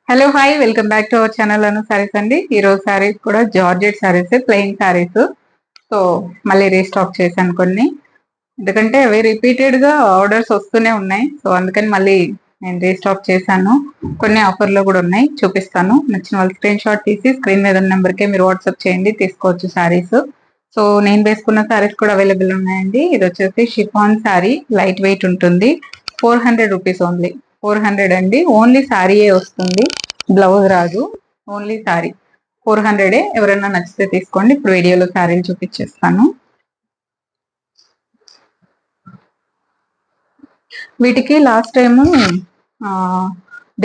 Hello hi welcome back to our channel Anu sarees అండి. ఈరోజు సారీస్ కూడా georgette sarees, plain sarees. So మళ్ళీ రీస్టాక్ చేశాను కొన్ని, ఎందుకంటే అవి రిపీటెడ్ గా ఆర్డర్స్ వస్తూనే ఉన్నాయి. సో అందుకని మళ్ళీ నేను రీస్టాక్ చేశాను. కొన్ని ఆఫర్ లో కూడా ఉన్నాయి, చూపిస్తాను. నచ్చిన వాళ్ళు స్క్రీన్ షాట్ తీసి స్క్రీన్ మీద ఉన్న నెంబర్కే మీరు వాట్సాప్ చేయండి, తీసుకోవచ్చు సారీస్. సో నేను వేసుకున్న సారీస్ కూడా అవైలబుల్ ఉన్నాయండి. ఇది వచ్చేసి షిఫాన్ సారీ, లైట్ వెయిట్ ఉంటుంది. 400 రూపీస్ ఓన్లీ. 400 అండి, ఓన్లీ సారీయే వస్తుంది, బ్లౌజ్ రాదు, ఓన్లీ సారీ. 400. ఎవరైనా నచ్చితే తీసుకోండి. ఇప్పుడు వీడియోలో సారీలు చూపించేస్తాను. వీటికి లాస్ట్ టైము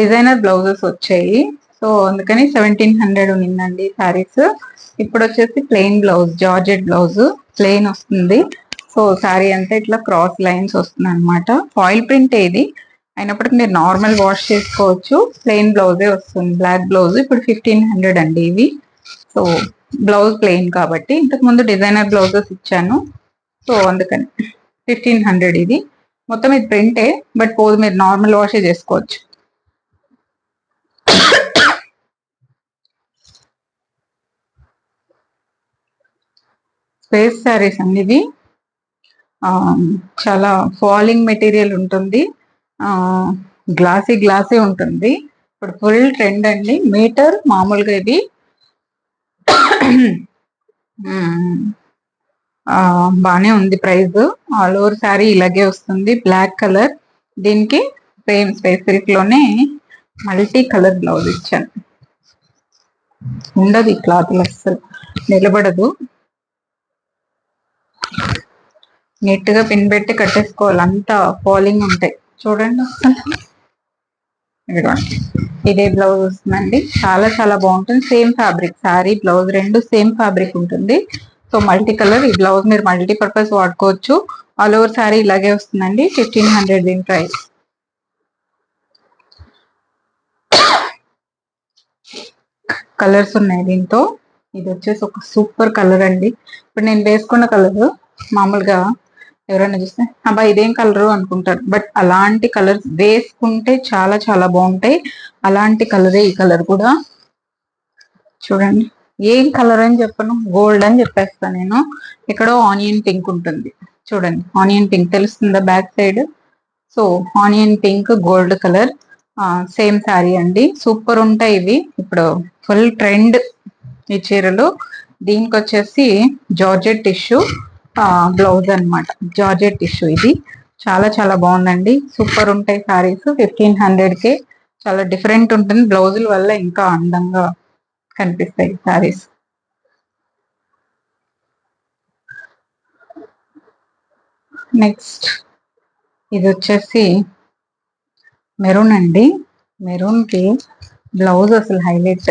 డిజైనర్ బ్లౌజెస్ వచ్చాయి. సో అందుకని 1700 ఉన్నిందండి సారీస్. ఇప్పుడు వచ్చేసి plain blouse, georgette blouse plain వస్తుంది. సో సారీ అంతా ఇట్లా క్రాస్ లైన్స్ వస్తుంది అనమాట. ఫాయిల్ ప్రింట్ ఇది అయినప్పటికీ మీరు నార్మల్ వాష్ చేసుకోవచ్చు. ప్లెయిన్ బ్లౌజే వస్తుంది, బ్లాక్ బ్లౌజ్. ఇప్పుడు 1500 అండి ఇవి. సో బ్లౌజ్ ప్లెయిన్ కాబట్టి, ఇంతకు ముందు డిజైనర్ బ్లౌజెస్ ఇచ్చాను, సో అందుకని 1500 ఇది. మొత్తం ఇది ప్రింటే, బట్ పోదు, మీరు నార్మల్ వాషే చేసుకోవచ్చు. స్పేస్ శారీస్ అండి ఇవి. చాలా ఫాలింగ్ మెటీరియల్ ఉంటుంది, గ్లాసీ గ్లాసీ ఉంటుంది. ఇప్పుడు ఫుల్ ట్రెండ్ అండి. మీటర్ మామూలుగా ఇది బానే ఉంది ప్రైస్. ఆల్ ఓవర్ శారీ ఇలాగే వస్తుంది, బ్లాక్ కలర్. దీనికి సేమ్ స్పేస్ సిల్క్ లోనే మల్టీ కలర్ బ్లౌజ్ ఇచ్చాను. ఉండదు ఈ క్లాత్ అస్సలు, నిలబడదు. నీట్ గా పిన్ పెట్టి కట్టేసుకోవాలి, అంతా ఫాలింగ్ ఉంటాయి. చూడండి అసలు, ఇదే బ్లౌజ్ వస్తుందండి. చాలా చాలా బాగుంటుంది. సేమ్ ఫ్యాబ్రిక్, శారీ బ్లౌజ్ రెండు సేమ్ ఫ్యాబ్రిక్ ఉంటుంది. సో మల్టీ కలర్, ఈ బ్లౌజ్ మీరు మల్టీ పర్పస్ వాడుకోవచ్చు. ఆల్ ఓవర్ శారీ ఇలాగే వస్తుందండి. 1500 దీని ప్రైస్. కలర్స్ ఉన్నాయి దీంతో. ఇది వచ్చేసి ఒక సూపర్ కలర్ అండి. ఇప్పుడు నేను వేసుకున్న కలర్ మామూలుగా ఎవరైనా చూస్తే అబ్బా ఇదేం కలరు అనుకుంటారు, బట్ అలాంటి కలర్స్ వేసుకుంటే చాలా చాలా బాగుంటాయి. అలాంటి కలరే ఈ కలర్ కూడా. చూడండి, ఏం కలర్ అని చెప్పను, గోల్డ్ అని చెప్పేస్తాను నేను. ఇక్కడ ఆనియన్ పింక్ ఉంటుంది, చూడండి ఆనియన్ పింక్ తెలుస్తుందా back side. So onion pink gold colour, same sari అండి. సూపర్ ఉంటాయి ఇవి, ఇప్పుడు ఫుల్ ట్రెండ్ ఈ చీరలు. దీనికి వచ్చేసి జార్జెట్ టిష్యూ బ్లౌజ్ అనమాట. జార్జెట్ టిష్యూ ఇది చాలా చాలా బాగుందండి. సూపర్ ఉంటాయి సారీస్. 1500కే చాలా డిఫరెంట్ ఉంటుంది. బ్లౌజుల వల్ల ఇంకా అందంగా కనిపిస్తాయి సారీస్. నెక్స్ట్ ఇది వచ్చేసి మెరూన్ అండి. మెరూన్ కి బ్లౌజ్ అసలు హైలైట్,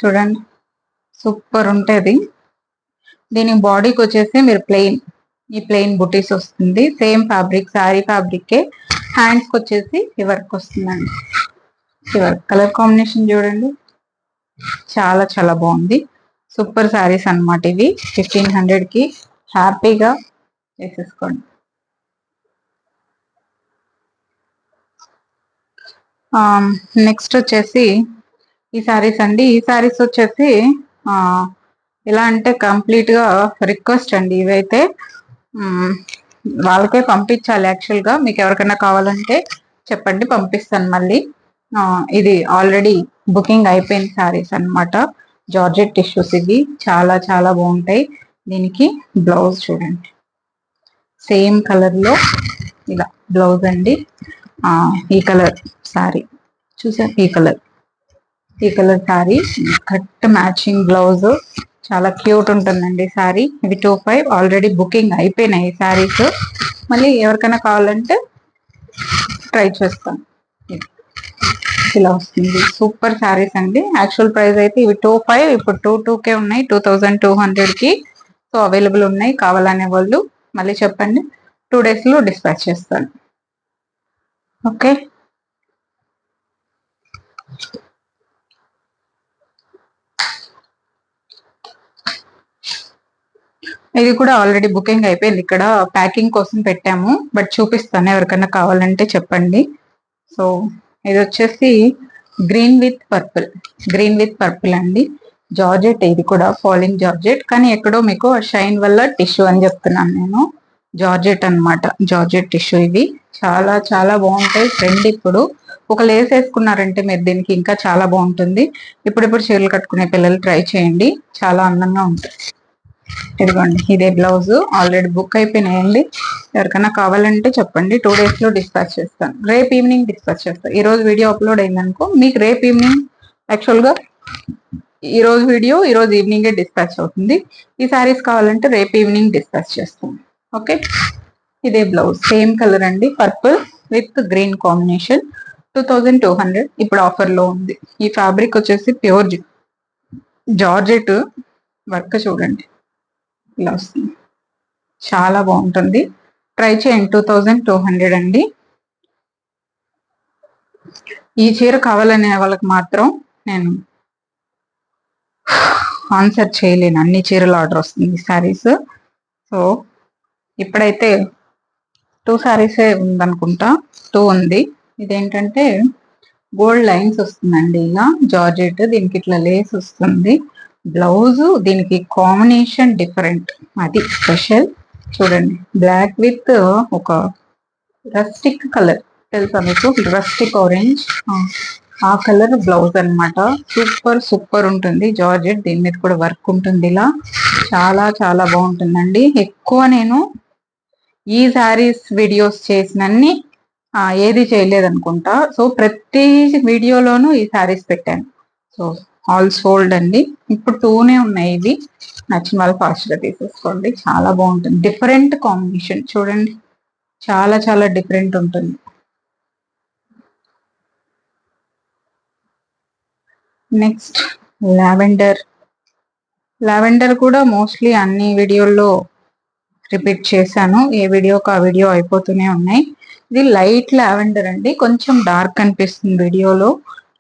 చూడండి సూపర్ ఉంటుంది. దీని బాడీకి వచ్చేసి మీరు ప్లెయిన్, ఈ ప్లెయిన్ బుటీస్ వస్తుంది. సేమ్ ఫ్యాబ్రిక్, శారీ ఫ్యాబ్రికే. హ్యాండ్స్కి వచ్చేసి ఈ వర్క్ వస్తుందండి. ఈ వర్క్ కలర్ కాంబినేషన్ చూడండి, చాలా చాలా బాగుంది. సూపర్ శారీస్ అనమాట ఇవి. 1500కి హ్యాపీగా వేసేసుకోండి. నెక్స్ట్ వచ్చేసి ఈ శారీస్ అండి. ఈ శారీస్ వచ్చేసి ఎలా అంటే కంప్లీట్ గా రిక్వెస్ట్ అండి. ఇవైతే వాళ్ళకే పంపించాలి యాక్చువల్ గా. మీకు ఎవరికైనా కావాలంటే చెప్పండి, పంపిస్తాను మళ్ళీ. ఇది ఆల్రెడీ బుకింగ్ అయిపోయిన శారీస్ అనమాట. జార్జెట్ టిష్యూస్ ఇవి, చాలా చాలా బాగుంటాయి. దీనికి బ్లౌజ్ చూడండి, సేమ్ కలర్ లో ఇలా బ్లౌజ్ అండి. ఈ కలర్ శారీ చూసారు, ఈ colour sari cut matching blouse, చాలా క్యూట్ ఉంటుందండి శారీ. ఇవి 25 ఆల్రెడీ బుకింగ్ అయిపోయినాయి శారీస్. మళ్ళీ ఎవరికైనా కావాలంటే ట్రై చేస్తాను. ఇలా వస్తుంది, సూపర్ శారీస్ అండి. యాక్చువల్ ప్రైస్ అయితే ఇవి 25, ఇప్పుడు 22కే ఉన్నాయి, 2200కి. సో అవైలబుల్ ఉన్నాయి. కావాలనే వాళ్ళు మళ్ళీ చెప్పండి, 2 days లో డిస్పాచ్ చేస్తాను. ఓకే, ఇది కూడా ఆల్రెడీ బుకింగ్ అయిపోయింది. ఇక్కడ ప్యాకింగ్ కోసం పెట్టాము, బట్ చూపిస్తాను, ఎవరికైనా కావాలంటే చెప్పండి. సో ఇది వచ్చేసి గ్రీన్ విత్ పర్పుల్ అండి. జార్జెట్ ఇది కూడా ఫాలింగ్ జార్జెట్, కానీ ఎక్కడో మీకు షైన్ వల్ల టిష్యూ అని చెప్తున్నాను నేను. జార్జెట్ అన్నమాట, జార్జెట్ టిష్యూ. ఇవి చాలా చాలా బాగుంటాయి. ట్రెండ్ ఇప్పుడు. ఒక లేస్ వేసుకున్నారంటే మీరు దీనికి ఇంకా చాలా బాగుంటుంది. ఇప్పుడిప్పుడు చీరలు కట్టుకునే పిల్లలు ట్రై చేయండి, చాలా అందంగా ఉంటాయి. ఇదిగోండి, ఇదే బ్లౌజ్. ఆల్రెడీ బుక్ అయిపోయినాయండి. ఎవరికైనా కావాలంటే చెప్పండి, 2 days లో డిస్పాచ్ చేస్తాను. రేపు ఈవినింగ్ డిస్పాచ్ చేస్తాను. ఈ రోజు వీడియో అప్లోడ్ అయిందనుకో, మీకు రేపు ఈవినింగ్, యాక్చువల్ గా ఈ రోజు వీడియో ఈ రోజు ఈవినింగే డిస్పాచ్ అవుతుంది. ఈ సారీస్ కావాలంటే రేపు ఈవినింగ్ డిస్పాచ్ చేస్తాం. ఓకే, ఇదే బ్లౌజ్, సేమ్ కలర్ అండి, పర్పుల్ విత్ గ్రీన్ కాంబినేషన్. 2200 ఇప్పుడు ఆఫర్ లో ఉంది. ఈ ఫ్యాబ్రిక్ వచ్చేసి ప్యూర్ జార్జెట్. వర్క్ చూడండి ఇలా వస్తుంది, చాలా బాగుంటుంది. ట్రై చేయండి. 2200 అండి. ఈ చీర కావాలనే వాళ్ళకి మాత్రం నేను ఆన్సర్ చేయలేను, అన్ని చీరలు ఆర్డర్ వస్తుంది సారీస్. సో ఇప్పుడైతే 2 సారీసే ఉందనుకుంటా, 2 ఉంది. ఇదేంటంటే గోల్డ్ లైన్స్ వస్తుందండి, ఇలా జార్జెట్, దీనికి ఇట్లా లేస్ వస్తుంది. బ్లౌజ్ దీనికి కాంబినేషన్ డిఫరెంట్, అది స్పెషల్. చూడండి, బ్లాక్ విత్ ఒక రస్టిక్ కలర్, తెలుసా మీకు? రస్టిక్ ఆరెంజ్, ఆ కలర్ బ్లౌజ్ అన్నమాట. సూపర్ సూపర్ ఉంటుంది జార్జెట్. దీని మీద కూడా వర్క్ ఉంటుంది ఇలా, చాలా చాలా బాగుంటుందండి. ఎక్కువ నేను ఈ శారీస్ వీడియోస్ చేసినన్ని ఏది చేయలేదనుకుంటా. సో ప్రతి వీడియోలోనూ ఈ శారీస్ పెట్టాను. సో ఆల్ సోల్డ్ అండి. ఇప్పుడు 2నే ఉన్నాయి ఇవి. నచ్చిన వాళ్ళు ఫాస్ట్ గా తీసేసుకోండి, చాలా బాగుంటుంది. డిఫరెంట్ కాంబినేషన్ చూడండి, చాలా చాలా డిఫరెంట్ ఉంటుంది. Next lavender. లావెండర్ కూడా మోస్ట్లీ అన్ని వీడియోల్లో రిపీట్ చేశాను, ఏ వీడియోకి ఆ వీడియో అయిపోతూనే ఉన్నాయి. ఇది లైట్ లావెండర్ అండి, కొంచెం డార్క్ అనిపిస్తుంది వీడియోలో.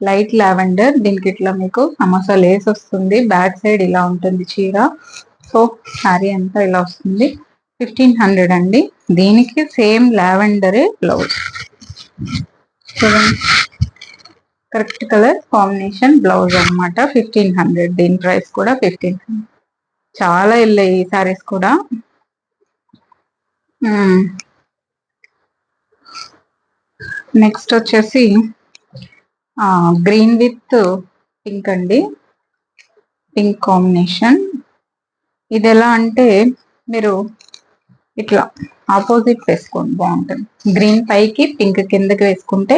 లైట్ లావెండర్, దీనికి ఇట్లా మీకు సమోసా లేస్ వస్తుంది. బ్యాక్ సైడ్ ఇలా ఉంటుంది చీర. సో శారీ అంతా ఇలా వస్తుంది. 1500 అండి. దీనికి సేమ్ లావెండరే బ్లౌజ్. చూడండి, కరెక్ట్ కలర్ కాంబినేషన్ బ్లౌజ్ అనమాట. 1500, దీని ప్రైస్ కూడా 1500. చాలా వెళ్ళాయి ఈ సారీస్ కూడా. నెక్స్ట్ వచ్చేసి గ్రీన్ విత్ పింక్ అండి, పింక్ కాంబినేషన్. ఇది ఎలా అంటే మీరు ఇట్లా ఆపోజిట్ వేసుకోండి, బాగుంటుంది. గ్రీన్ పైకి పింక్ కిందకి వేసుకుంటే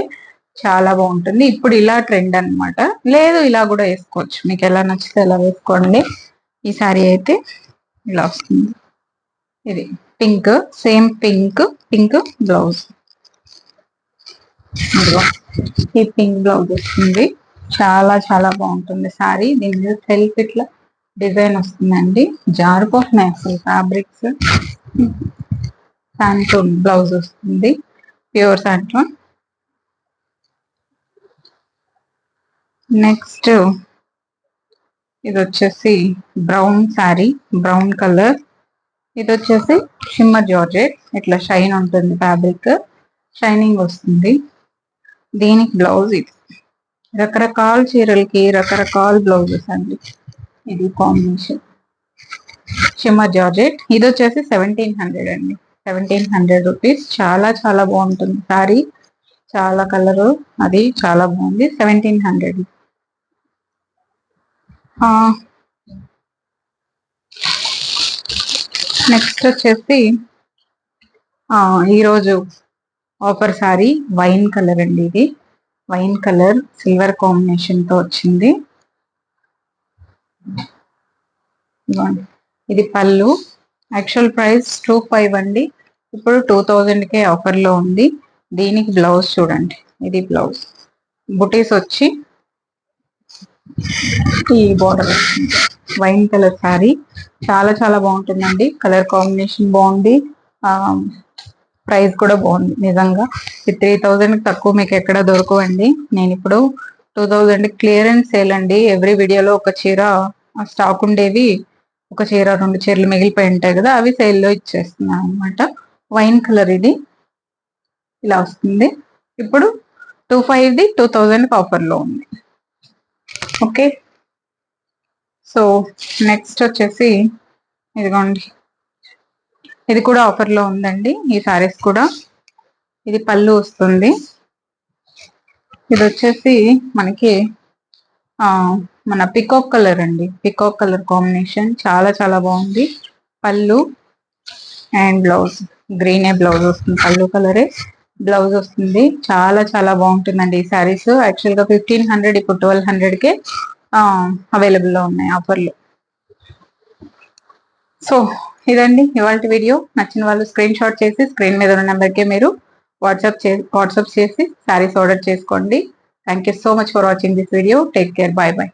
చాలా బాగుంటుంది. ఇప్పుడు ఇలా ట్రెండ్ అన్నమాట. లేదు ఇలా కూడా వేసుకోవచ్చు, మీకు ఎలా నచ్చితే ఎలా వేసుకోండి. ఈ సారీ అయితే ఇలా వస్తుంది. ఇది pink, same pink, pink blouse. ఈ పింక్ బ్లౌజ్ వస్తుంది, చాలా చాలా బాగుంటుంది సారీ. దీని మీద సెల్ఫ్ ఇట్లా డిజైన్ వస్తుందండి, జారిపోతున్నాయి అసలు ఫ్యాబ్రిక్స్. శాంటూన్ బ్లౌజ్ వస్తుంది, ప్యూర్ శాంటూన్. నెక్స్ట్ ఇది వచ్చేసి బ్రౌన్ శారీ, బ్రౌన్ కలర్. ఇది వచ్చేసి షిమ్మర్ జార్జెట్, ఇట్లా షైన్ ఉంటుంది ఫ్యాబ్రిక్, షైనింగ్ వస్తుంది. దీనికి బ్లౌజ్ ఇది. రకరకాల చీరలకి రకరకాల బ్లౌజెస్ అండి. ఇది కాంబినేషన్ షిమ్మర్ జార్జెట్. ఇది వచ్చేసి 1700 అండి, 1700 రూపీస్. చాలా చాలా బాగుంటుంది సారీ, చాలా కలరు, అది చాలా బాగుంది. 1700. నెక్స్ట్ వచ్చేసి ఈరోజు ఆఫర్ సారీ వైన్ కలర్ అండి. ఇది వైన్ కలర్ సిల్వర్ కాంబినేషన్ తో వచ్చింది. ఇది పళ్ళు. యాక్చువల్ ప్రైస్ 25 అండి, ఇప్పుడు 2000కే ఆఫర్ లో ఉంది. దీనికి బ్లౌజ్ చూడండి, ఇది బ్లౌజ్. బుటీస్ వచ్చి ఈ బోర్డర్. వైన్ కలర్ శారీ చాలా చాలా బాగుంటుందండి. కలర్ కాంబినేషన్ బాగుంది, ప్రైస్ కూడా బాగుంది. నిజంగా ఈ 3000 తక్కువ మీకు ఎక్కడ దొరకవండి. నేను ఇప్పుడు 2000 క్లియరెన్స్ సేల్ అండి. ఎవ్రీ వీడియోలో ఒక చీర స్టాక్ ఉండేవి, ఒక చీర 2 చీరలు మిగిలిపోయి ఉంటాయి కదా, అవి సేల్లో ఇచ్చేస్తున్నాను అనమాట. వైన్ కలర్ ఇది ఇలా వస్తుంది. ఇప్పుడు 25ది 2000 ఆఫర్లో ఉంది. ఓకే, సో నెక్స్ట్ వచ్చేసి ఇదిగోండి, ఇది కూడా ఆఫర్లో ఉందండి. ఈ సారీస్ కూడా, ఇది పళ్ళు వస్తుంది. ఇది వచ్చేసి మనకి మన పికాక్ కలర్ అండి, పికాక్ కలర్ కాంబినేషన్ చాలా చాలా బాగుంది. పళ్ళు అండ్ బ్లౌజ్ గ్రీనే బ్లౌజ్ వస్తుంది, పళ్ళు కలరే బ్లౌజ్ వస్తుంది. చాలా చాలా బాగుంటుందండి ఈ శారీస్. యాక్చువల్ గా 1500, ఇప్పుడు 1200కే అవైలబుల్ లో ఉన్నాయి ఆఫర్లు. సో ఇదండి ఇవాళ వీడియో. నచ్చిన వాళ్ళు స్క్రీన్ షాట్ చేసి స్క్రీన్ మీద ఉన్న నెంబర్కే మీరు వాట్సాప్ చేసి శారీస్ ఆర్డర్ చేసుకోండి. Thank you so much for watching this video. Take care, bye bye.